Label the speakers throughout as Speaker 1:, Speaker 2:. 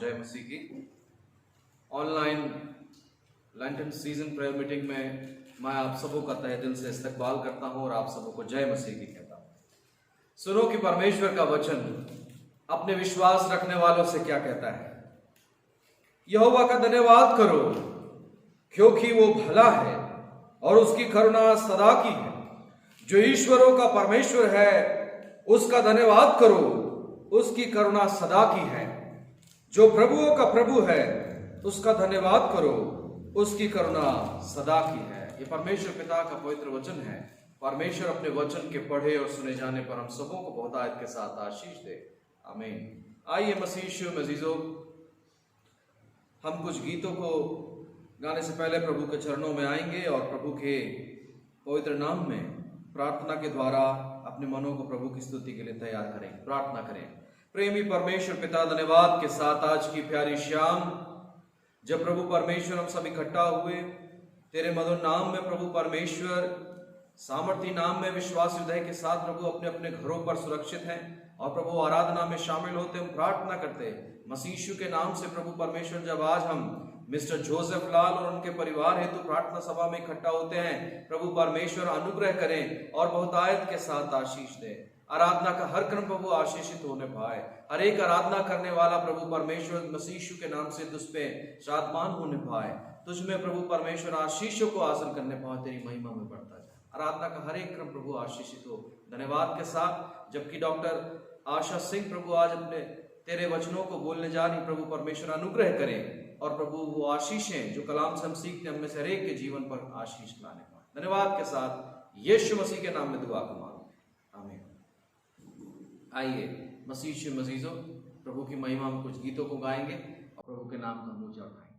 Speaker 1: जय मसीह की। Online lentil season prayer meeting में मैं आप सबों का तहे दिल से इस्तकबाल करता हूं और आप सबों को जय मसीह की कहता हूं। सुनो कि परमेश्वर का वचन अपने विश्वास रखने वालों से क्या कहता है। यहोवा का धन्यवाद करो क्योंकि वो भला है और उसकी करुणा सदा की है। जो ईश्वरों का परमेश्वर है उसका धन्यवाद करो, उसकी करुणा सदा की है। जो प्रभुओं का प्रभु है उसका धन्यवाद करो, उसकी करुणा सदा की है। ये परमेश्वर पिता का पवित्र वचन है। परमेश्वर अपने वचन के पढ़े और सुने जाने पर हम सबों को बहुतायत के साथ आशीष दे। आमीन। आइए मसीह यीशु में अजीजों, हम कुछ गीतों को गाने से पहले प्रभु के चरणों में आएंगे और प्रभु के पवित्र नाम में प्रार्थना के द्वारा अपने मनों को प्रभु की स्तुति के लिए तैयार करें। प्रार्थना करें। प्रेमी परमेश्वर पिता, धन्यवाद के साथ आज की प्यारी शाम जब प्रभु परमेश्वर हम सब इकट्ठा हुए तेरे मधुर नाम में, प्रभु परमेश्वर सामर्थी नाम में विश्वास हृदय के साथ प्रभु अपने अपने घरों पर सुरक्षित हैं और प्रभु आराधना में शामिल होते हम प्रार्थना करते मसीह यीशु के नाम से। प्रभु परमेश्वर जब आज हम मिस्टर जोसेफ लाल और उनके परिवार हेतु प्रार्थना सभा में इकट्ठा होते हैं, प्रभु परमेश्वर अनुग्रह करें और बहुतायत के साथ आशीष दे। आराधना का हर क्रम प्रभु आशीषित होने पाए। हर एक आराधना करने वाला प्रभु परमेश्वर मसीह यीशु के नाम से तुझ पे शादमान होने पाए। तुझ में प्रभु परमेश्वर आशीषों को हासिल करने पाए, तेरी महिमा में बढ़ता जाए। आराधना का हर एक क्रम प्रभु आशीषित हो धन्यवाद के साथ। जबकि डॉक्टर आशा सिंह प्रभु आज अपने तेरे वचनों को बोलने जा रही, प्रभु परमेश्वर अनुग्रह करें और प्रभु वो आशीषें जो कलाम से हम सीखते हैं, हम में से हर एक के जीवन पर आशीष लाने पाए। धन्यवाद के साथ यीशु मसीह के नाम में दुआ को मांगते, आमीन। आइए मसीह यीशु मसीजो, प्रभु की महिमा में कुछ गीतों को गाएंगे और प्रभु के नाम का ऊंचा उठाएंगे।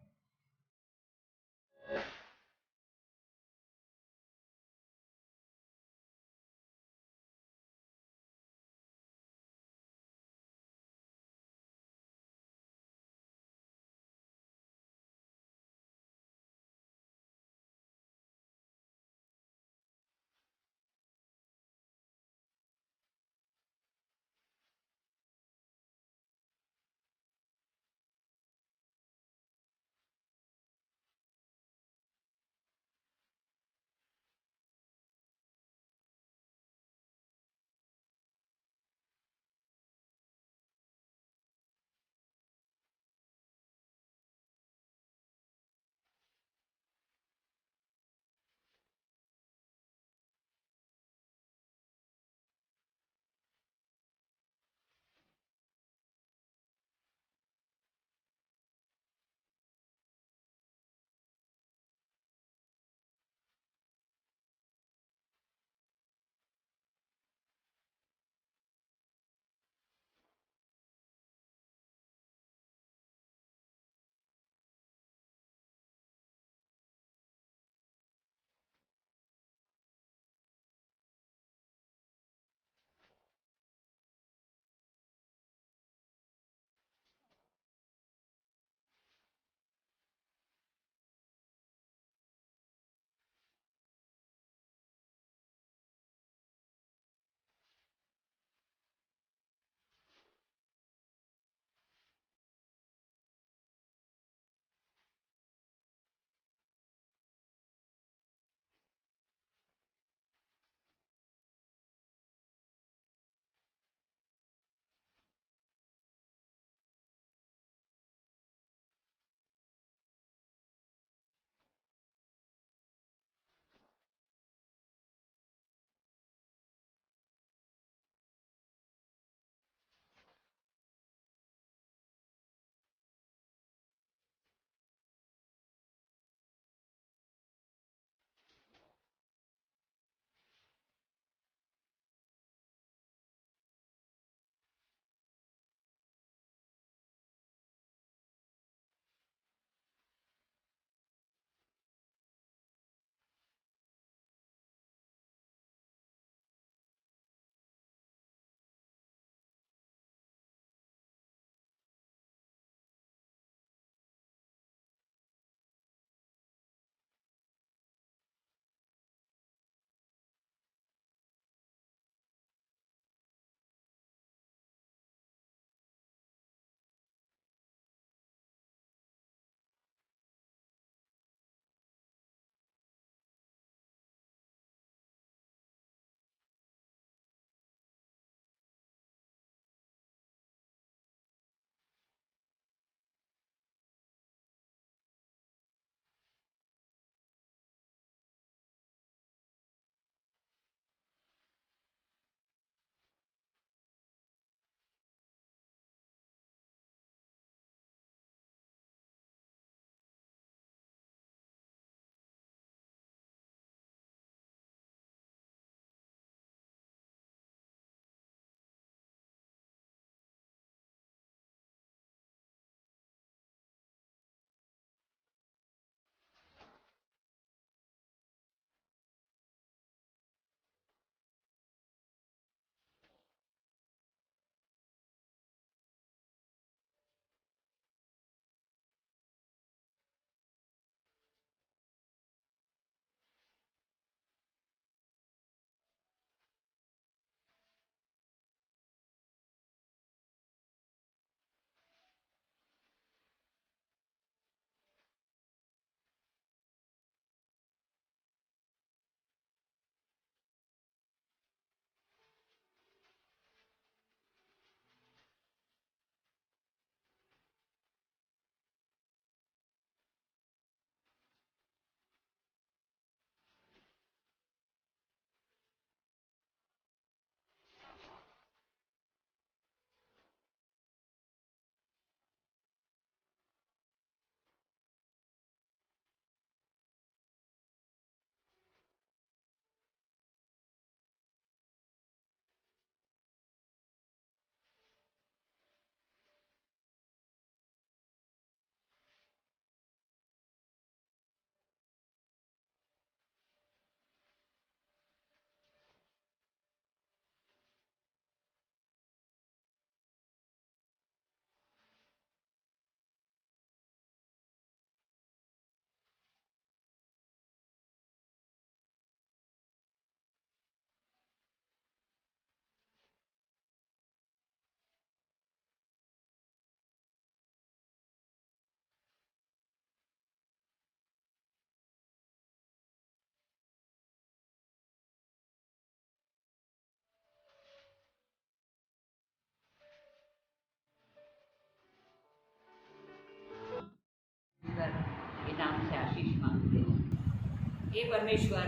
Speaker 2: हे परमेश्वर,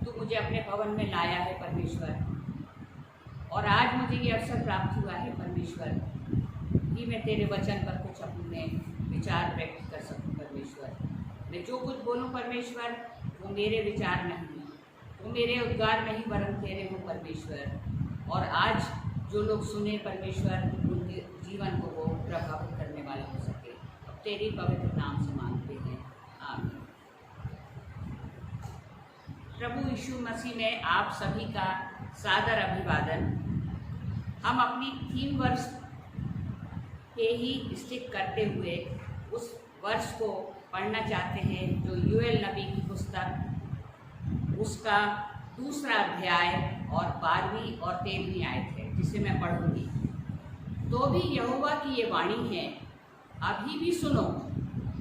Speaker 2: तू मुझे अपने भवन में लाया है परमेश्वर, और आज मुझे ये अवसर प्राप्त हुआ है परमेश्वर कि मैं तेरे वचन पर कुछ अपने विचार व्यक्त कर सकूं परमेश्वर। मैं जो कुछ बोलूं परमेश्वर, वो मेरे विचार नहीं, वो मेरे उद्गार नहीं, वरन तेरे हो परमेश्वर। और आज जो लोग सुने परमेश्वर, उनके जीवन को वो प्रभावित करने वाला हो सके। अब तेरी पवित्र नाम से मांगते हैं, आमीन। प्रभु यीशु मसीह में आप सभी का सादर अभिवादन। हम अपनी थीम वर्ष पे ही स्टिक करते हुए उस वर्ष को पढ़ना चाहते हैं जो योएल नबी की पुस्तक, उसका दूसरा अध्याय और 12वीं और 13वीं आयत है, जिसे मैं पढ़ूंगी। तो भी यहोवा की ये वाणी है, अभी भी सुनो,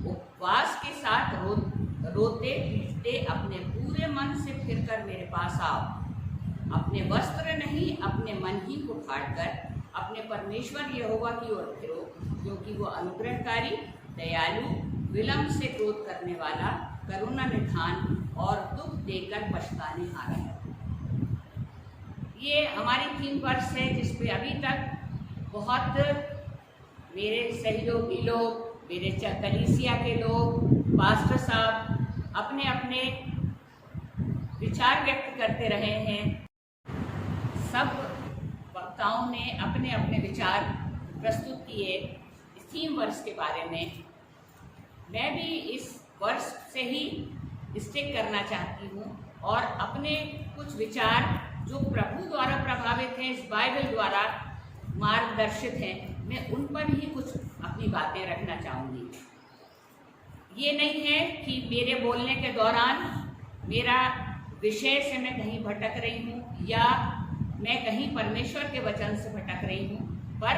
Speaker 2: उपवास के साथ रोते पीटते अपने पूरे मन से फिरकर मेरे पास आओ। अपने वस्त्र नहीं, अपने मन ही को फाड़कर अपने परमेश्वर यहोवा की ओर फिरो, क्योंकि वो अनुग्रहकारी, दयालु, विलंब से क्रोध करने वाला, करुणा निधान और दुख देकर पछताने हारा है। ये हमारी थीम वर्ष है, जिसपे अभी तक बहुत मेरे सहयोगी लोग, मेरे कलीसिया के लोग, पास्टर साहब अपने अपने विचार व्यक्त करते रहे हैं। सब वक्ताओं ने अपने अपने विचार प्रस्तुत किए इस थीम वर्ष के बारे में। मैं भी इस वर्ष से ही स्टिक करना चाहती हूँ और अपने कुछ विचार जो प्रभु द्वारा प्रभावित हैं, इस बाइबल द्वारा मार्गदर्शित हैं, मैं उन पर ही कुछ अपनी बातें रखना चाहूँगी। ये नहीं है कि मेरे बोलने के दौरान मेरा विषय से मैं कहीं भटक रही हूँ या मैं कहीं परमेश्वर के वचन से भटक रही हूँ, पर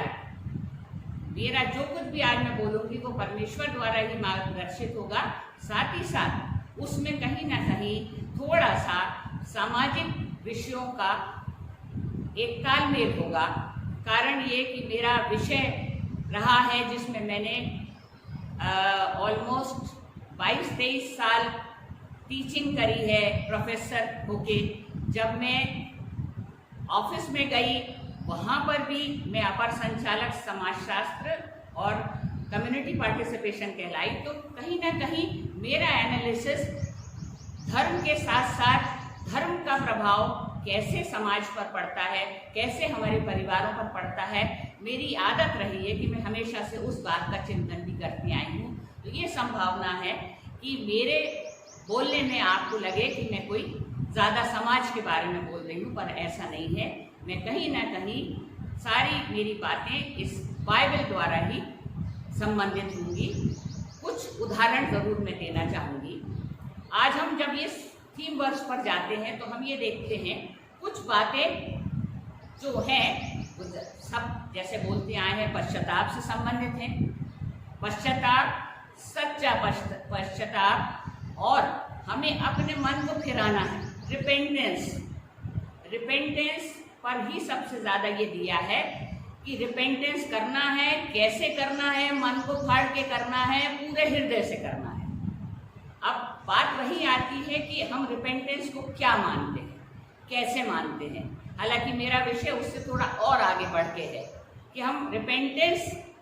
Speaker 2: मेरा जो कुछ भी आज मैं बोलूँगी वो परमेश्वर द्वारा ही मार्गदर्शित होगा। साथ ही साथ उसमें कहीं ना कहीं थोड़ा सा सामाजिक विषयों का एक तालमेल होगा। कारण ये कि मेरा विषय रहा है जिसमें मैंने ऑलमोस्ट 22-23 साल टीचिंग करी है प्रोफेसर होके। जब मैं ऑफिस में गई, वहाँ पर भी मैं अपर संचालक समाजशास्त्र और कम्युनिटी पार्टिसिपेशन कहलाई। तो कहीं ना कहीं मेरा एनालिसिस धर्म के साथ साथ धर्म का प्रभाव कैसे समाज पर पड़ता है, कैसे हमारे परिवारों पर पड़ता है, मेरी आदत रही है कि मैं हमेशा से उस बात का चिंतन भी करती आई हूँ। तो ये संभावना है कि मेरे बोलने में आपको लगे कि मैं कोई ज़्यादा समाज के बारे में बोल रही हूँ, पर ऐसा नहीं है। मैं कहीं ना कहीं सारी मेरी बातें इस बाइबल द्वारा ही संबंधित होंगी। कुछ उदाहरण ज़रूर मैं देना चाहूँगी। आज हम जब ये थीम वर्ष पर जाते हैं तो हम ये देखते हैं कुछ बातें जो हैं सब जैसे बोलते आए हैं पश्चाताप से संबंधित हैं। पश्चाताप, सच्चा पश्चाताप, और हमें अपने मन को फिराना है। रिपेंटेंस पर ही सबसे ज़्यादा ये दिया है कि रिपेंटेंस करना है, कैसे करना है, मन को फाड़ के करना है, पूरे हृदय से करना है। अब बात वही आती है कि हम रिपेंटेंस को क्या मानते हैं, कैसे मानते हैं। हालांकि मेरा विषय उससे थोड़ा और आगे बढ़ के है कि हम रिपेंटेंस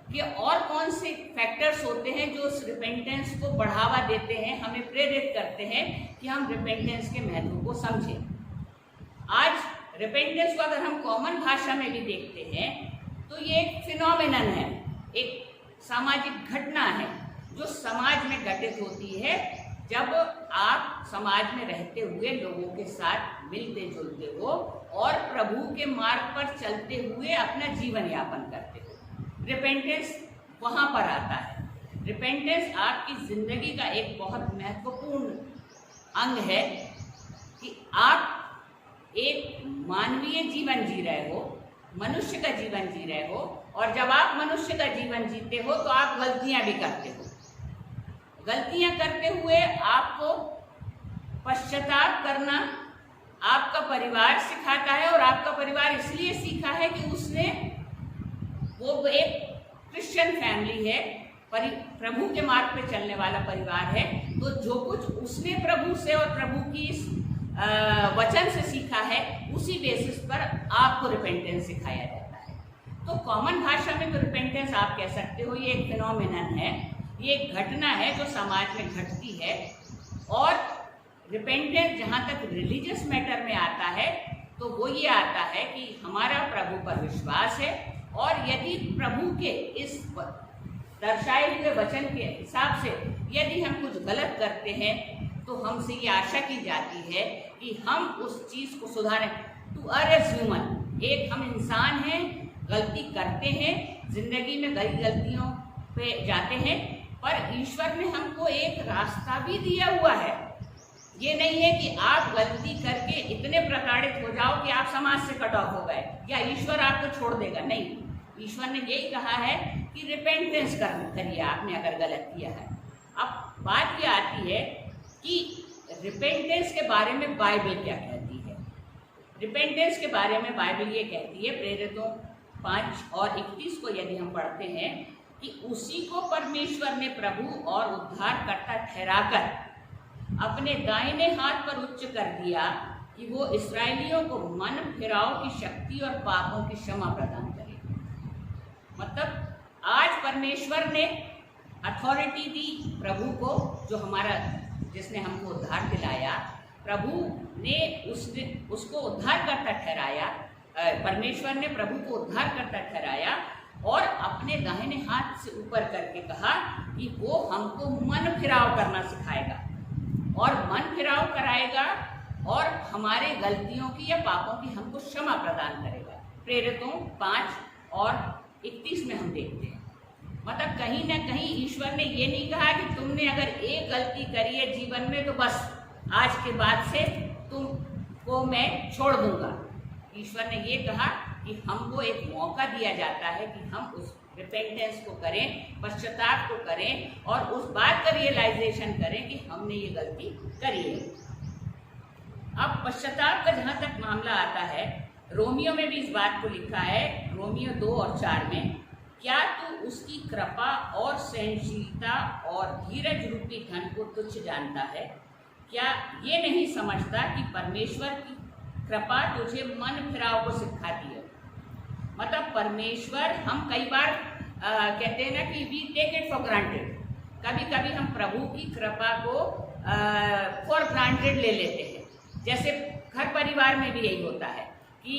Speaker 2: के और कौन से फैक्टर्स होते हैं जो उस रिपेंटेंस को बढ़ावा देते हैं, हमें प्रेरित करते हैं कि हम रिपेंटेंस के महत्व को समझें। आज रिपेंटेंस को अगर हम कॉमन भाषा में भी देखते हैं तो ये एक फिनोमिनन है, एक सामाजिक घटना है जो समाज में घटित होती है जब आप समाज में रहते हुए लोगों के साथ मिलते जुलते हो और प्रभु के मार्ग पर चलते हुए अपना जीवन यापन करते हो। रिपेंटेंस वहाँ पर आता है। रिपेंटेंस आपकी जिंदगी का एक बहुत महत्वपूर्ण अंग है कि आप एक मानवीय जीवन जी रहे हो, मनुष्य का जीवन जी रहे हो, और जब आप मनुष्य का जीवन जीते हो तो आप गलतियां भी करते हो। गलतियां करते हुए आपको पश्चाताप करना आपका परिवार सिखाता है, और आपका परिवार इसलिए सीखा है कि उसने वो एक क्रिश्चियन फैमिली है, प्रभु के मार्ग पे चलने वाला परिवार है, तो जो कुछ उसने प्रभु से और प्रभु की इस वचन से सीखा है, उसी बेसिस पर आपको रिपेंटेंस सिखाया जाता है। तो कॉमन भाषा में तो रिपेंटेंस आप कह सकते हो ये एक फिनोमिनन है, ये एक घटना है जो समाज में घटती है। और रिपेंटेंस जहाँ तक रिलीजियस मैटर में आता है तो वो ये आता है कि हमारा प्रभु पर विश्वास है, और यदि प्रभु के इस दर्शाए हुए वचन के हिसाब से यदि हम कुछ गलत करते हैं तो हमसे ये आशा की जाती है कि हम उस चीज़ को सुधारें। टू अर एज ह्यूमन, एक हम इंसान हैं, गलती करते हैं, जिंदगी में कई गलतियों पे जाते हैं, पर ईश्वर ने हमको एक रास्ता भी दिया हुआ है। ये नहीं है कि आप गलती करके इतने प्रताड़ित हो जाओ कि आप समाज से कट ऑफ हो गए या ईश्वर आपको छोड़ देगा। नहीं, ईश्वर ने यही कहा है कि रिपेंटेंस करिए आपने अगर गलत किया है। अब बात ये आती है कि रिपेंटेंस के बारे में बाइबल क्या कहती है। रिपेंटेंस के बारे में बाइबल ये कहती है, प्रेरितों 5 और 21 को यदि हम पढ़ते हैं कि उसी को परमेश्वर ने प्रभु और उद्धारकर्ता ठहराकर अपने दाहिने हाथ पर उच्च कर दिया कि वो इसराइलियों को मन फिराव की शक्ति और पापों की क्षमा प्रदान करे। मतलब आज परमेश्वर ने अथॉरिटी दी प्रभु को, जो हमारा जिसने हमको उद्धार दिलाया, प्रभु ने उसको उद्धारकर्ता ठहराया। परमेश्वर ने प्रभु को उद्धारकर्ता ठहराया और अपने दाहिने हाथ से ऊपर करके कहा कि वो हमको मन फिराव करना सिखाएगा और मन फिराव कराएगा और हमारे गलतियों की या पापों की हमको क्षमा प्रदान करेगा। प्रेरितों 5 और 21 में हम देखते हैं। मतलब कहीं ना कहीं ईश्वर ने ये नहीं कहा कि तुमने अगर एक गलती करी है जीवन में तो बस आज के बाद से तुमको मैं छोड़ दूंगा। ईश्वर ने ये कहा कि हमको एक मौका दिया जाता है कि हम उस रिपेंटेंस को करें, पश्चाताप को करें और उस बात का रियलाइजेशन करें कि हमने ये गलती करी है। अब पश्चाताप का जहाँ तक मामला आता है, रोमियो में भी इस बात को लिखा है, रोमियो 2 और 4 में, क्या तू उसकी कृपा और सहनशीलता और धीरज रूपी धन को तुच्छ जानता है? क्या ये नहीं समझता कि परमेश्वर की कृपा तुझे मन फिराव को सिखाती है? मतलब परमेश्वर, हम कई बार कहते हैं ना कि we take it for granted. कभी कभी हम प्रभु की कृपा को फॉर ग्रांटेड ले लेते हैं। जैसे घर परिवार में भी यही होता है कि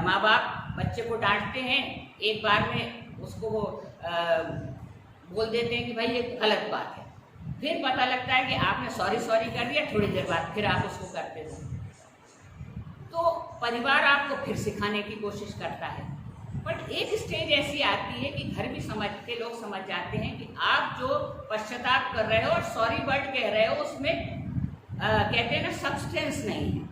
Speaker 2: माँ बाप बच्चे को डांटते हैं, एक बार में उसको वो बोल देते हैं कि भाई ये गलत बात है, फिर पता लगता है कि आपने सॉरी कर दिया, थोड़ी देर बाद फिर आप उसको करते हो, तो परिवार आपको फिर सिखाने की कोशिश करता है। बट एक स्टेज ऐसी आती है कि घर भी लोग समझ जाते हैं कि आप जो पश्चाताप कर रहे हो और सॉरी वर्ड कह रहे हो, उसमें कहते हैं ना सब्सटेंस नहीं है।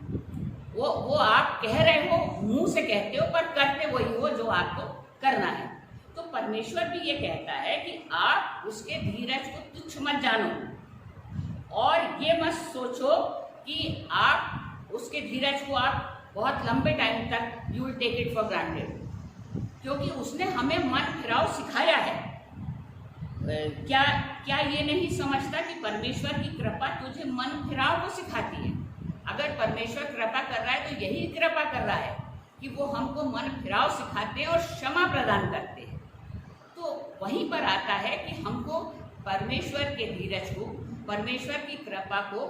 Speaker 2: वो आप कह रहे हो, मुंह से कहते हो, पर करते वही हो जो आपको करना है। तो परमेश्वर भी ये कहता है कि आप उसके धीरज को तुच्छ मत जानो और ये मत सोचो कि आप उसके धीरज को आप बहुत लंबे टाइम तक you will take it for granted, क्योंकि उसने हमें मन फिराव सिखाया है। क्या ये नहीं समझता कि परमेश्वर की कृपा तुझे मन फिराव को सिखाती है? अगर परमेश्वर कृपा कर रहा है तो यही कृपा कर रहा है कि वो हमको मन फिराव सिखाते हैं और क्षमा प्रदान करते हैं। तो वहीं पर आता है कि हमको परमेश्वर के धीरज को, परमेश्वर की कृपा को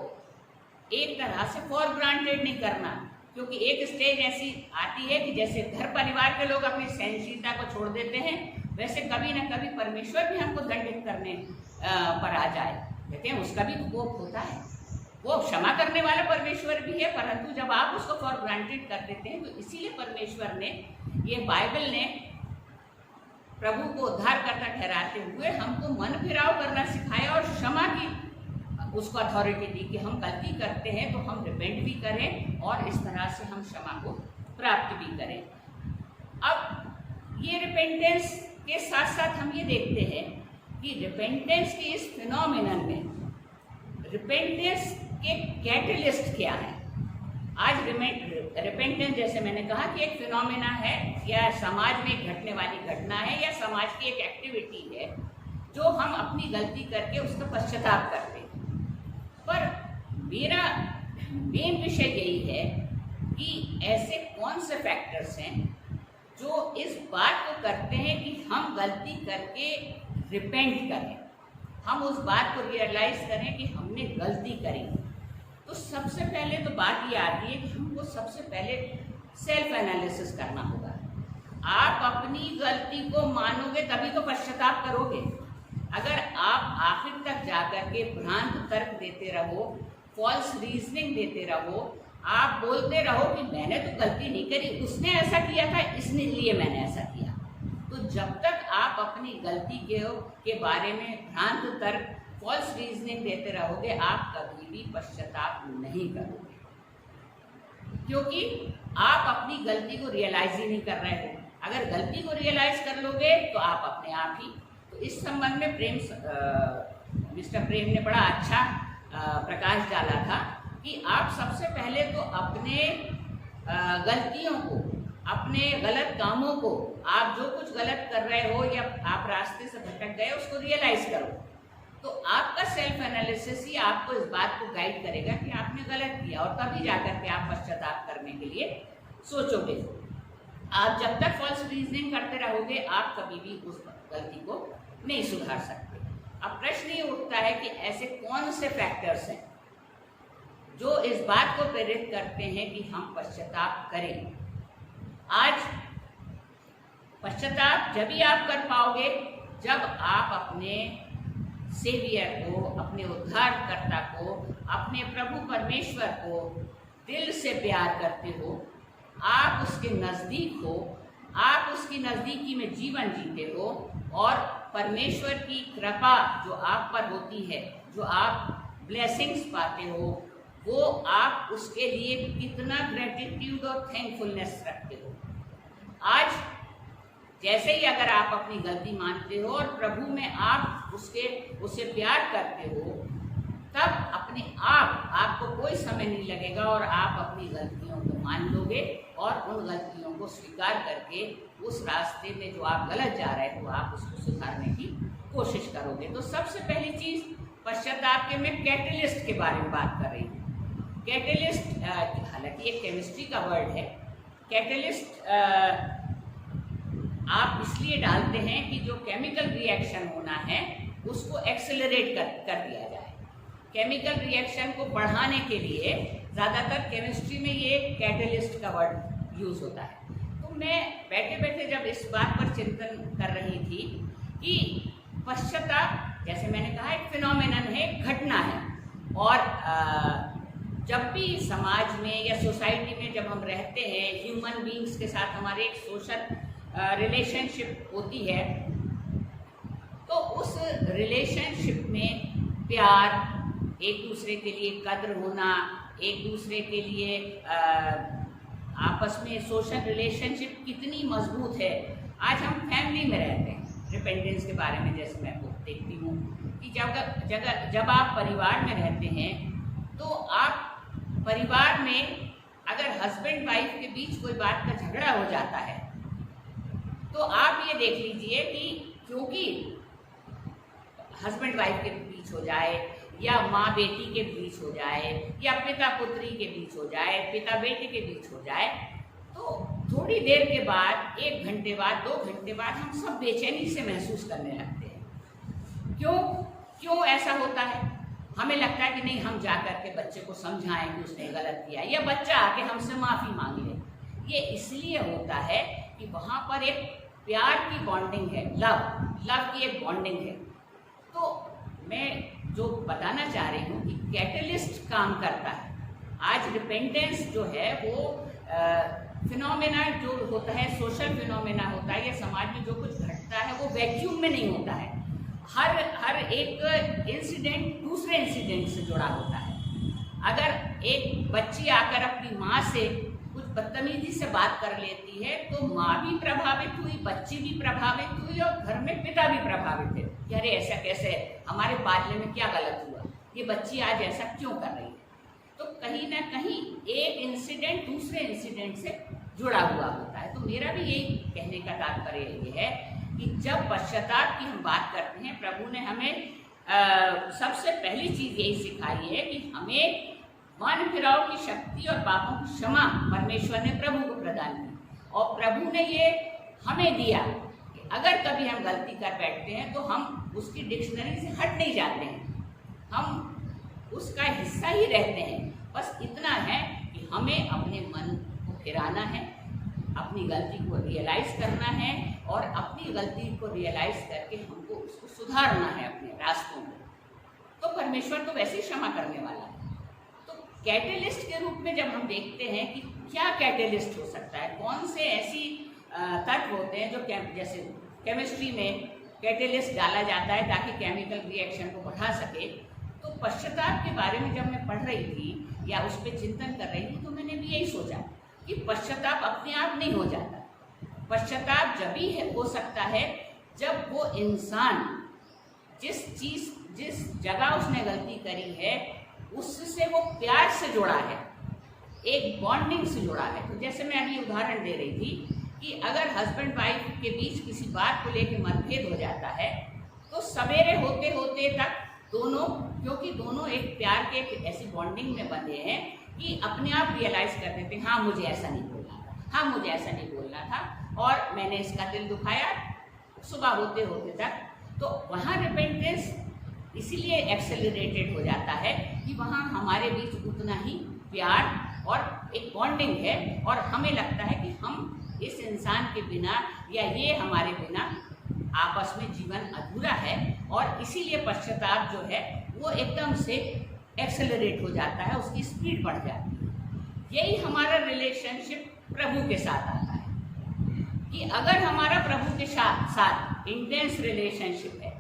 Speaker 2: एक तरह से फॉर ग्रांटेड नहीं करना, क्योंकि एक स्टेज ऐसी आती है कि जैसे घर परिवार के लोग अपनी सहनशीलता को छोड़ देते हैं, वैसे कभी न कभी परमेश्वर भी हमको दंडित करने पर आ जाए। कहते हैं उसका भी कोप होता है, वो क्षमा करने वाला परमेश्वर भी है, परंतु जब आप उसको फॉर ग्रांटेड कर देते हैं, तो इसीलिए परमेश्वर ने, ये बाइबल ने प्रभु को उद्धारकर्ता ठहराते हुए हमको मन फिराव करना सिखाया और क्षमा की उसको अथॉरिटी दी कि हम गलती करते हैं तो हम रिपेंट भी करें और इस तरह से हम क्षमा को प्राप्त भी करें। अब ये रिपेंटेंस के साथ साथ हम ये देखते हैं कि रिपेंटेंस के इस फिनोमिनन में रिपेंटेंस के कैटलिस्ट क्या है। आज रिपेंटेंस, जैसे मैंने कहा, कि एक फिनोमिना है या समाज में एक घटने वाली घटना है या समाज की एक एक्टिविटी है जो हम अपनी गलती करके उसका पश्चाताप करते हैं। पर मेरा मेन विषय यही है कि ऐसे कौन से फैक्टर्स हैं जो इस बात को करते हैं कि हम गलती करके रिपेंट करें, हम उस बात को रियलाइज करें कि हमने गलती करी। तो सबसे पहले तो बात ये आती है कि हमको सबसे पहले सेल्फ एनालिसिस करना होगा। आप अपनी गलती को मानोगे तभी तो पश्चाताप करोगे। अगर आप आखिर तक जाकर के भ्रांत तर्क देते रहो, फॉल्स रीजनिंग देते रहो, आप बोलते रहो कि मैंने तो गलती नहीं करी, उसने ऐसा किया था इसलिए मैंने ऐसा किया, तो जब तक आप अपनी गलती के बारे में भ्रांत तर्क, फॉल्स रीजनिंग देते रहोगे, आप कभी भी पश्चाताप नहीं करोगे, क्योंकि आप अपनी गलती को रियलाइज ही नहीं कर रहे हो। अगर गलती को रियलाइज कर लोगे तो आप अपने आप ही। तो इस संबंध में मिस्टर प्रेम ने बड़ा अच्छा प्रकाश डाला था कि आप सबसे पहले तो अपने गलतियों को, अपने गलत कामों को, आप जो कुछ गलत कर रहे हो या आप रास्ते से भटक गए उसको रियलाइज करो। तो आपका सेल्फ एनालिसिस ही आपको इस बात को गाइड करेगा कि आपने गलत किया, और तभी जाकर के आप पश्चाताप करने के लिए सोचोगे। आप जब तक फॉल्स रीजनिंग करते रहोगे आप कभी भी उस गलती को नहीं सुधार सकते। अब प्रश्न ये उठता है कि ऐसे कौन से फैक्टर्स हैं जो इस बात को प्रेरित करते हैं कि हम पश्चाताप करें। आज पश्चाताप जब ही आप कर पाओगे जब आप अपने सेवियर को, अपने उद्धारकर्ता को, अपने प्रभु परमेश्वर को दिल से प्यार करते हो, आप उसके नज़दीक हो, आप उसकी नज़दीकी में जीवन जीते हो, और परमेश्वर की कृपा जो आप पर होती है, जो आप ब्लेसिंग्स पाते हो, वो आप उसके लिए कितना ग्रेटिट्यूड और थैंकफुलनेस रखते हो। आज जैसे ही अगर आप अपनी गलती मानते हो और प्रभु में आप उससे प्यार करते हो, तब अपने आपको कोई समय नहीं लगेगा और आप अपनी गलतियों को मान लोगे और उन गलतियों को स्वीकार करके उस रास्ते में जो आप गलत जा रहे हो आप उसको सुधारने की कोशिश करोगे। तो सबसे पहली चीज़ पश्चाताप के, मैं कैटलिस्ट के बारे में बात कर रही हूँ। कैटलिस्ट हालांकि एक केमिस्ट्री का वर्ड है। कैटलिस्ट आप इसलिए डालते हैं कि जो केमिकल रिएक्शन होना है उसको एक्सेलरेट कर दिया जाए। केमिकल रिएक्शन को बढ़ाने के लिए ज़्यादातर केमिस्ट्री में ये कैटलिस्ट का वर्ड यूज़ होता है। तो मैं बैठे बैठे जब इस बात पर चिंतन कर रही थी कि पश्चाताप, जैसे मैंने कहा, एक फिनोमेनन है, घटना है, और जब भी समाज में या सोसाइटी में जब हम रहते हैं, ह्यूमन बींग्स के साथ हमारे एक सोशल रिलेशनशिप होती है, तो उस रिलेशनशिप में प्यार, एक दूसरे के लिए कद्र होना, एक दूसरे के लिए आपस में सोशल रिलेशनशिप कितनी मजबूत है। आज हम फैमिली में रहते हैं, रिपेंडेंस के बारे में जैसे मैं देखती हूँ कि जब आप परिवार में रहते हैं तो आप परिवार में अगर हस्बैंड वाइफ के बीच कोई बात का झगड़ा हो जाता है तो आप ये देख लीजिए कि क्योंकि हस्बैंड वाइफ के बीच हो जाए या माँ बेटी के बीच हो जाए या पिता पुत्री के बीच हो जाए, पिता बेटे के बीच हो जाए, तो थोड़ी देर के बाद, 1 घंटे बाद, 2 घंटे बाद हम सब बेचैनी से महसूस करने लगते हैं। क्यों ऐसा होता है? हमें लगता है कि नहीं, हम जा कर के बच्चे को समझाएं कि उसने गलत किया, या बच्चा आके हमसे माफ़ी मांग ले। ये इसलिए होता है कि वहाँ पर एक प्यार की बॉन्डिंग है, लव की एक बॉन्डिंग है। तो मैं जो बताना चाह रही हूँ कि कैटलिस्ट काम करता है। आज रिपेंटेंस जो है वो फिनोमेना जो होता है, सोशल फिनोमेना होता है, या समाज में जो कुछ घटता है वो वैक्यूम में नहीं होता है। हर एक इंसिडेंट दूसरे इंसिडेंट से जुड़ा होता है। अगर एक बच्ची आकर अपनी माँ से कुछ बदतमीजी से बात कर लेती है तो माँ भी प्रभावित हुई, बच्ची भी प्रभावित हुई और घर में पिता भी प्रभावित है। अरे ऐसा कैसे, हमारे पालने में क्या गलत हुआ, ये बच्ची आज ऐसा क्यों कर रही है? तो कहीं ना कहीं एक इंसिडेंट दूसरे इंसिडेंट से जुड़ा हुआ होता है। तो मेरा भी यही कहने का तात्पर्य ये है कि जब पश्चाताप की हम बात करते हैं, प्रभु ने हमें सबसे पहली चीज यही सिखाई है कि हमें मन फिराव की शक्ति और पापों की क्षमा परमेश्वर ने प्रभु को प्रदान की, और प्रभु ने ये हमें दिया कि अगर कभी हम गलती कर बैठते हैं तो हम उसकी डिक्शनरी से हट नहीं जाते हैं, हम उसका हिस्सा ही रहते हैं। बस इतना है कि हमें अपने मन को फिराना है, अपनी गलती को रियलाइज करना है, और अपनी गलती को रियलाइज करके हमको उसको सुधारना है अपने रास्तों में। तो परमेश्वर तो वैसे ही क्षमा करने वाला है। तो कैटेलिस्ट के रूप में जब हम देखते हैं कि क्या कैटेलिस्ट हो सकता है, कौन से ऐसी तत्व होते हैं जो जैसे केमिस्ट्री में कैटेलिस्ट डाला जाता है ताकि केमिकल रिएक्शन को बढ़ा सके, तो पश्चाताप के बारे में जब मैं पढ़ रही थी या उस पर चिंतन कर रही थी तो मैंने भी यही सोचा कि पश्चाताप अपने आप नहीं हो जाता। पश्चाताप जब ही हो सकता है जब वो इंसान जिस जगह उसने गलती करी है उससे वो प्यार से जुड़ा है, एक बॉन्डिंग से जुड़ा है। तो जैसे मैं अभी उदाहरण दे रही थी कि अगर हस्बैंड वाइफ के बीच किसी बात को लेकर मतभेद हो जाता है तो सवेरे होते होते तक दोनों, क्योंकि दोनों एक प्यार के एक ऐसी बॉन्डिंग में बंधे हैं कि अपने आप रियलाइज कर देते हैं, हाँ मुझे ऐसा नहीं बोलना था, हाँ मुझे ऐसा नहीं बोलना था और मैंने इसका दिल दुखाया, सुबह होते होते तक। तो वहाँ रिपेंटेंस इसीलिए एक्सेलरेटेड हो जाता है कि वहाँ हमारे बीच उतना ही प्यार और एक बॉन्डिंग है, और हमें लगता है कि हम इस इंसान के बिना या ये हमारे बिना आपस में जीवन अधूरा है, और इसीलिए पश्चाताप जो है वो एकदम से एक्सेलरेट हो जाता है, उसकी स्पीड बढ़ जाती है। यही हमारा रिलेशनशिप प्रभु के साथ आता है कि अगर हमारा प्रभु के साथ इंटेंस रिलेशनशिप है,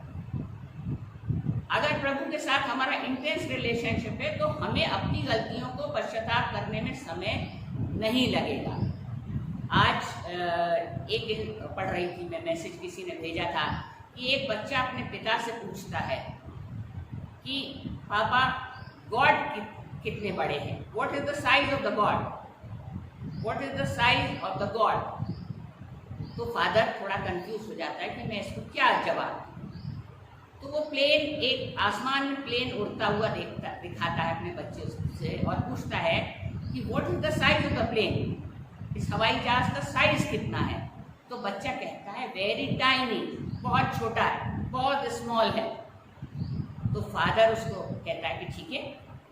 Speaker 2: अगर प्रभु के साथ हमारा इंटेंस रिलेशनशिप है तो हमें अपनी गलतियों को पश्चाताप करने में समय नहीं लगेगा। आज एक दिन पढ़ रही थी मैं, मैसेज किसी ने भेजा था कि एक बच्चा अपने पिता से पूछता है कि पापा गॉड कितने बड़े हैं, what is the size of the God, what is the size of the God. तो फादर थोड़ा कंफ्यूज हो जाता है कि मैं इसको क्या जवाब दूं। तो वो प्लेन, एक आसमान में प्लेन उड़ता हुआ दिखाता है अपने बच्चे से और पूछता है कि what is the size of the plane, इस हवाई जहाज का साइज कितना है। तो बच्चा कहता है वेरी टाइनी, बहुत छोटा है, बहुत स्मॉल है। तो फादर उसको कहता है कि ठीक है।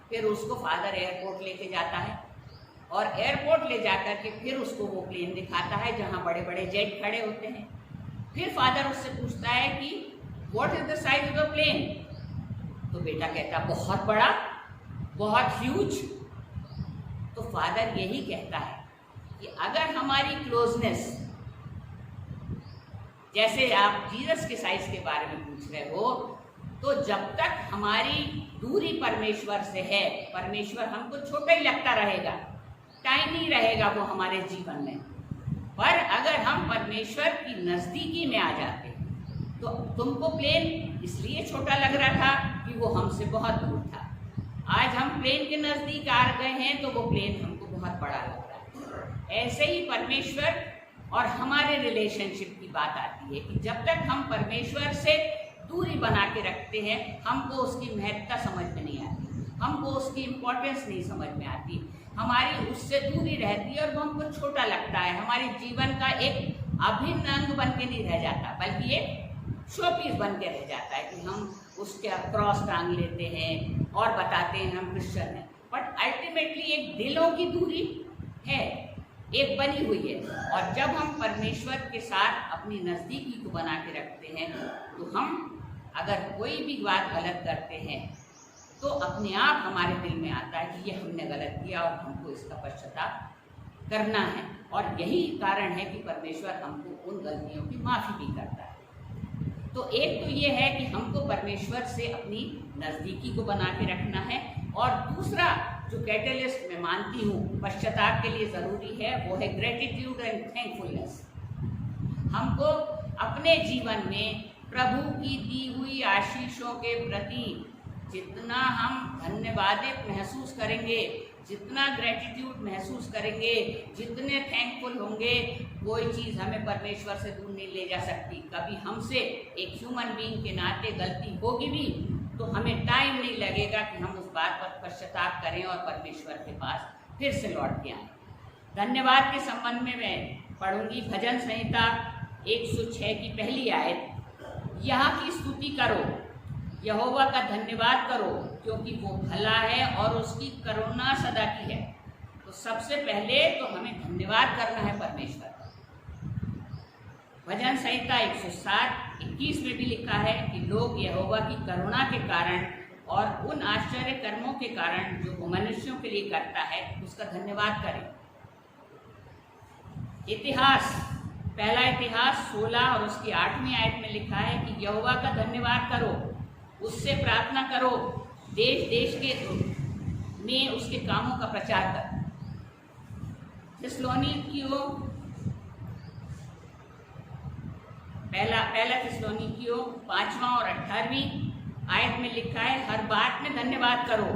Speaker 2: फिर उसको फादर एयरपोर्ट लेके जाता है, और एयरपोर्ट ले जाकर के फिर उसको वो प्लेन दिखाता है जहाँ बड़े बड़े जेट खड़े होते हैं। फिर फादर उससे पूछता है कि what is the size of the plane. तो बेटा कहता है बहुत बड़ा, बहुत ह्यूज। तो फादर यही कहता है कि अगर हमारी क्लोजनेस, जैसे आप जीसस के साइज के बारे में पूछ रहे हो, तो जब तक हमारी दूरी परमेश्वर से है, परमेश्वर हमको छोटा ही लगता रहेगा, टाइनी रहेगा वो हमारे जीवन में। पर अगर हम परमेश्वर की नजदीकी में आ जाते हैं, तो तुमको प्लेन इसलिए छोटा लग रहा था कि वो हमसे बहुत दूर था। आज हम प्लेन के नजदीक आ गए हैं तो वो प्लेन हमको बहुत बड़ा लग रहा है। ऐसे ही परमेश्वर और हमारे रिलेशनशिप की बात आती है कि जब तक हम परमेश्वर से दूरी बना के रखते हैं, हमको उसकी महत्ता समझ में नहीं आती, हमको उसकी इम्पोर्टेंस नहीं समझ में आती, हमारी उससे दूरी रहती है और वो हमको छोटा लगता है, हमारे जीवन का एक अभिन्न अंग बन के नहीं रह जाता, बल्कि एक शो पीस बन के रह जाता है कि हम उसके क्रॉस टांग लेते हैं और बताते हैं हम क्रिश्चियन हैं। बट अल्टीमेटली एक दिलों की दूरी है, एक बनी हुई है। और जब हम परमेश्वर के साथ अपनी नज़दीकी को बना के रखते हैं, तो हम अगर कोई भी बात गलत करते हैं तो अपने आप हमारे दिल में आता है कि ये हमने गलत किया और हमको इसका पश्चाताप करना है। और यही कारण है कि परमेश्वर हमको उन गलतियों की माफ़ी भी करता है। तो एक तो ये है कि हमको परमेश्वर से अपनी नज़दीकी को बना के रखना है, और दूसरा जो कैटलिस्ट मैं मानती हूँ पश्चाताप के लिए ज़रूरी है, वो है ग्रेटिट्यूड एंड थैंकफुलनेस। हमको अपने जीवन में प्रभु की दी हुई आशीषों के प्रति जितना हम धन्यवादित महसूस करेंगे, जितना ग्रेटिट्यूड महसूस करेंगे, जितने थैंकफुल होंगे, कोई चीज़ हमें परमेश्वर से दूर नहीं ले जा सकती। कभी हमसे एक ह्यूमन बीइंग के नाते गलती होगी भी, तो हमें टाइम नहीं लगेगा कि हम उस बात पर पश्चाताप करें और परमेश्वर के पास फिर से लौट के आएं। धन्यवाद के संबंध में मैं पढ़ूंगी भजन संहिता 106 की पहली आयत। यहाँ की स्तुति करो, यहोवा का धन्यवाद करो, क्योंकि वो भला है और उसकी करुणा सदा की है। तो सबसे पहले तो हमें धन्यवाद करना है परमेश्वर का। भजन संहिता 107:21 में भी लिखा है कि लोग यहोवा की करुणा के कारण और उन आश्चर्य कर्मों के कारण जो वो मनुष्यों के लिए करता है उसका धन्यवाद करें। इतिहास, पहला इतिहास 16 और उसकी 8वीं आयत में लिखा है कि यहोवा का धन्यवाद करो, उससे प्रार्थना करो, देश देश के में उसके कामों का प्रचार करो। थिस्सलुनीकियों पहला थिस्सलुनीकियों 5वां और 18वीं आयत में लिखा है हर बात में धन्यवाद करो,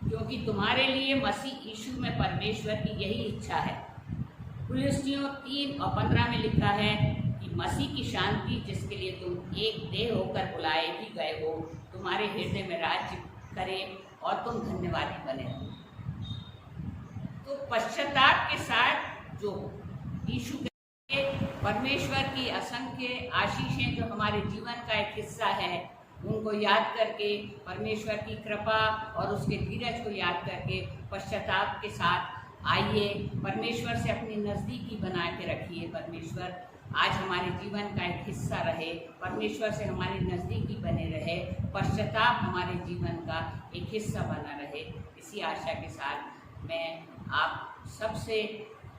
Speaker 2: क्योंकि तुम्हारे लिए मसीह यीशु में परमेश्वर की यही इच्छा है। कुलुस्सियों 3 और 15 में लिखा है कि मसीह की शांति, जिसके लिए तुम एक देह होकर बुलाए भी गए हो, तुम्हारे हृदय में राज्य करे और तुम धन्यवादी बने रहो। तो पश्चाताप के साथ जो यीशु के परमेश्वर की असंख्य आशीषें जो हमारे जीवन का एक हिस्सा है, उनको याद करके, परमेश्वर की कृपा और उसके धीरज को याद करके पश्चाताप के साथ आइए, परमेश्वर से अपनी नज़दीकी बना के रखिए। परमेश्वर आज हमारे जीवन का एक हिस्सा रहे, परमेश्वर से हमारी नज़दीकी बने रहे, पश्चाताप हमारे जीवन का एक हिस्सा बना रहे। इसी आशा के साथ मैं आप सबसे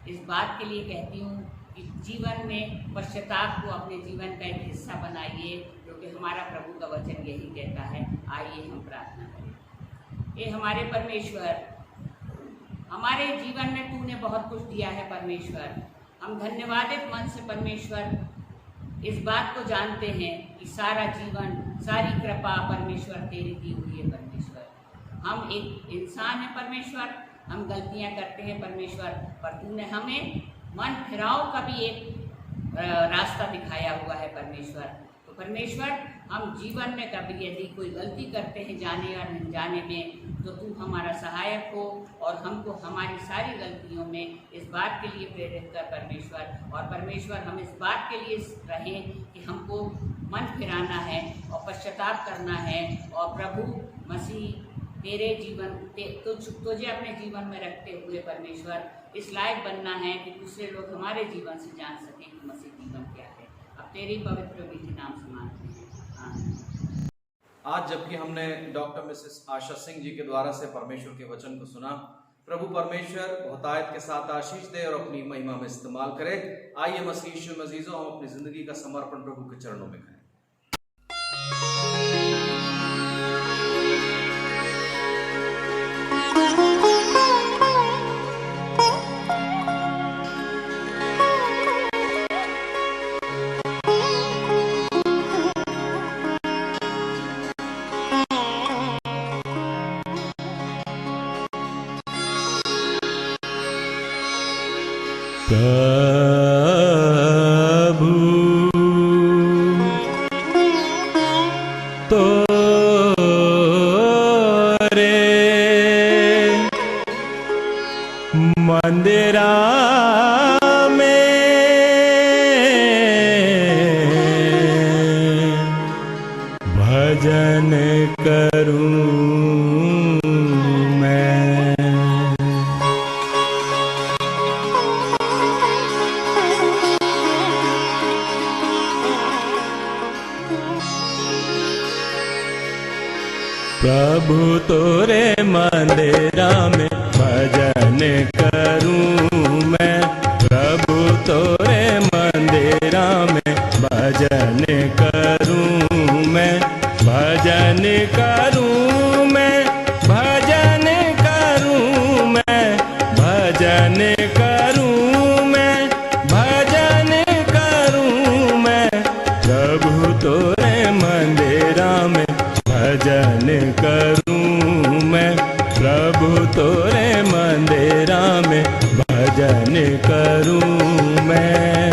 Speaker 2: इस बात के लिए कहती हूँ कि जीवन में पश्चाताप को अपने जीवन का एक हिस्सा बनाइए, क्योंकि हमारा प्रभु का वचन यही कहता है। आइए हम प्रार्थना करें। ये हमारे परमेश्वर, हमारे जीवन में तूने बहुत कुछ दिया है परमेश्वर। हम धन्यवादित मन से परमेश्वर इस बात को जानते हैं कि सारा जीवन, सारी कृपा परमेश्वर तेरी दी हुई है परमेश्वर। हम एक इंसान है परमेश्वर, हम गलतियां करते हैं परमेश्वर, पर तूने हमें मन फिराव का भी एक रास्ता दिखाया हुआ है परमेश्वर। तो परमेश्वर, हम जीवन में कभी यदि कोई गलती करते हैं जाने या अनजाने में, तो तू हमारा सहायक हो और हमको हमारी सारी गलतियों में इस बात के लिए प्रेरित कर परमेश्वर। और परमेश्वर, हम इस बात के लिए रहें कि हमको मन फिराना है और पश्चाताप करना है और प्रभु मसीह तेरे जीवन तुझे अपने जीवन में रखते हुए परमेश्वर इस लायक बनना है कि दूसरे लोग हमारे जीवन से जान सकें कि मसीह जीवन क्या है। अब तेरे पवित्र मीठे नाम से मांगते हैं।
Speaker 1: आज जबकि हमने डॉक्टर मिसेस आशा सिंह जी के द्वारा से परमेश्वर के वचन को सुना, प्रभु परमेश्वर बहुतायत के साथ आशीष दे और अपनी महिमा में इस्तेमाल करे। आइए मसीह यीशु में अजीजों, हम अपनी जिंदगी का समर्पण प्रभु के चरणों में करें।
Speaker 3: प्रभु तोरे मंदिरा में भजन करूं प्रभु तोरे मंदिरा में भजन करूं मैं। प्रभु तोरे मंदिरा में भजन करूं मैं। भजन करूं मैं, भजन करूं मैं, भजन करूं मैं, भजन करूं मैं। प्रभु तोरे मंदिरा में भजन करूं मैं। प्रभु तोरे मंदिरा में भजन करूं मैं।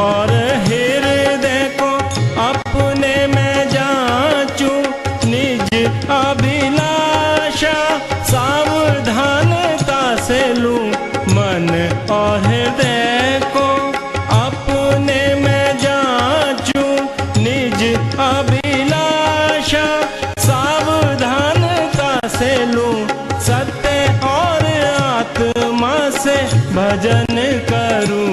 Speaker 3: और हृदय को अपने में जांचूं, निज अभिलाषा सावधानता से लूं, मन और हृदय को अपने में जांचूं, निज अभिलाषा सावधानता से लूं, सत्य और आत्मा से भजन करूं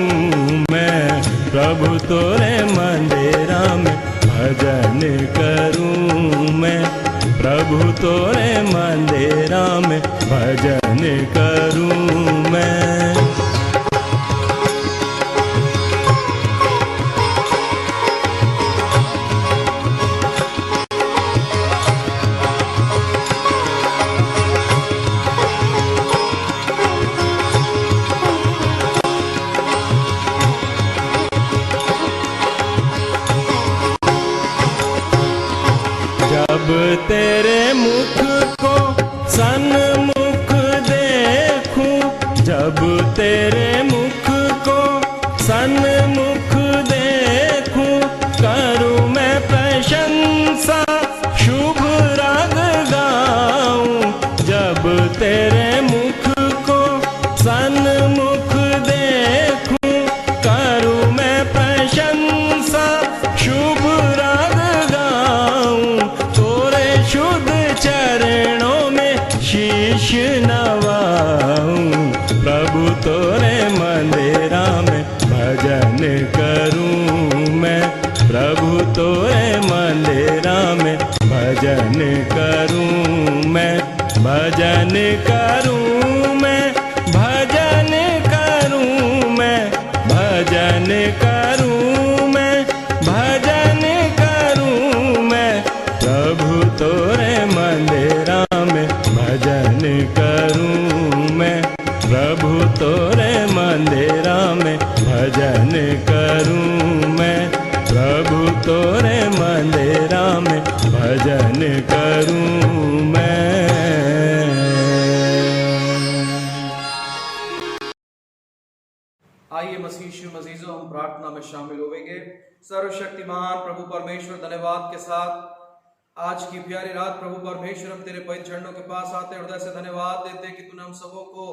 Speaker 3: मैं, प्रभु तोरे मंदिरा में भजन करूं मैं, प्रभु तोरे मंदिरा में भजन करूं मैं। जब तेरे मुख को सन्मुख देखूं, जब तेरे मुख को सन्मुख देखूं, करूं मैं प्रशंसा शुभ राग गाऊं, जब तेरे मुख को सन्मुख देखूं, करूं मैं प्रशंसा शुभ राग गाऊं, तोरे शुद्ध चरणों में शीश नवाऊं, प्रभु तोरे मंदिरा में भजन करूं मैं, प्रभु तोरे मंदिरा में भजन करूं मैं, भजन करूं मैं, भजन करूं मैं, भजन करूं मैं, भजन करूं मैं, प्रभु तोरे मंदिरा में भजन करूं मैं, प्रभु तोरे मंदिरा में भजन करूं मैं, प्रभु तोरे मंदिरा में भजन करूं मैं।
Speaker 1: आइए मसीह मजीजों, हम प्रार्थना में शामिल होंगे। सर्वशक्तिमान प्रभु परमेश्वर, धन्यवाद के साथ आज की प्यारी रात प्रभु परमेश्वर, हम तेरे पवित्र चरणों के पास आते हृदय से धन्यवाद देते कि तूने हम सबों को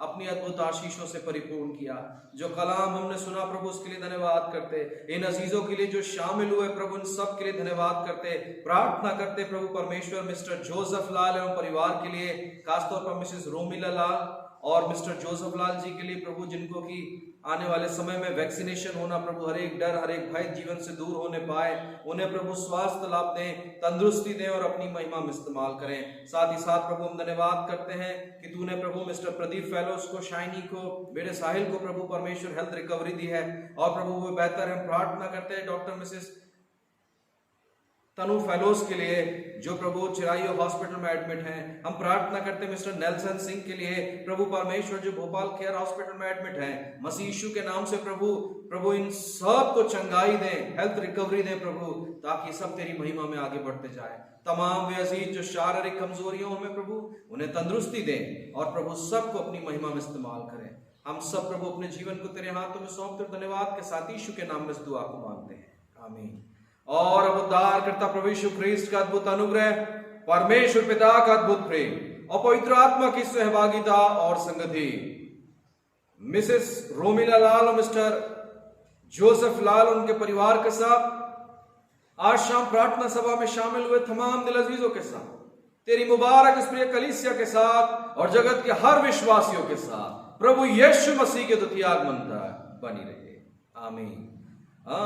Speaker 1: अपनी अद्भुत आशीषों से परिपूर्ण किया। जो कलाम हमने सुना प्रभु, उसके लिए धन्यवाद करते। इन अजीजों के लिए जो शामिल हुए प्रभु, उन सब के लिए धन्यवाद करते। प्रार्थना करते प्रभु परमेश्वर मिस्टर जोसेफ लाल एवं परिवार के लिए, खासतौर पर मिसेस रोमिला लाल और मिस्टर जोसेफ लाल जी के लिए प्रभु, जिनको की आने वाले समय में वैक्सीनेशन होना प्रभु, हर एक डर हर एक भय जीवन से दूर होने पाए, उन्हें प्रभु स्वास्थ्य लाभ दें, तंदुरुस्ती दें और अपनी महिमा में इस्तेमाल करें। साथ ही साथ प्रभु हम धन्यवाद करते हैं कि तूने प्रभु मिस्टर प्रदीप फेलोस को, शाइनी को, बेटे साहिल को प्रभु परमेश्वर हेल्थ रिकवरी दी है और प्रभु वो बेहतर है। प्रार्थना करते हैं डॉक्टर मिसेस तनु फेलोस के लिए जो प्रभु चिरायू हॉस्पिटल में एडमिट हैं। हम प्रार्थना करते हैं मिस्टर नेल्सन सिंह के लिए प्रभु परमेश्वर, जो भोपाल केयर हॉस्पिटल में एडमिट हैं। मसीह यीशु के नाम से प्रभु इन सब को चंगाई दें, हेल्थ रिकवरी दें प्रभु, ताकि सब तेरी महिमा में आगे बढ़ते जाए। तमाम वे अजीज जो शारीरिक कमजोरियों में प्रभु, उन्हें तंदुरुस्ती दें और प्रभु सबको अपनी महिमा में इस्तेमाल करें। हम सब प्रभु अपने जीवन को तेरे हाथों में सौंपते धन्यवाद के साथ यीशु के नाम में इस दुआ को मांगते हैं, आमीन। और अब उद्धार करता प्रभु यीशु ख्रीस्त का अद्भुत अनुग्रह, परमेश्वर पिता का अद्भुत प्रेम और पवित्र आत्मा की सहभागिता और संगति मिसेस रोमिला लाल और मिस्टर जोसेफ लाल और उनके परिवार के साथ, आज शाम प्रार्थना सभा में शामिल हुए तमाम दिल अजीजों के साथ, तेरी मुबारक इस प्रिय कलीसिया के साथ और जगत के हर विश्वासियों के साथ प्रभु यीशु मसीह के द्वितीय आगमन तक बनी रहे, आमीन आमीन।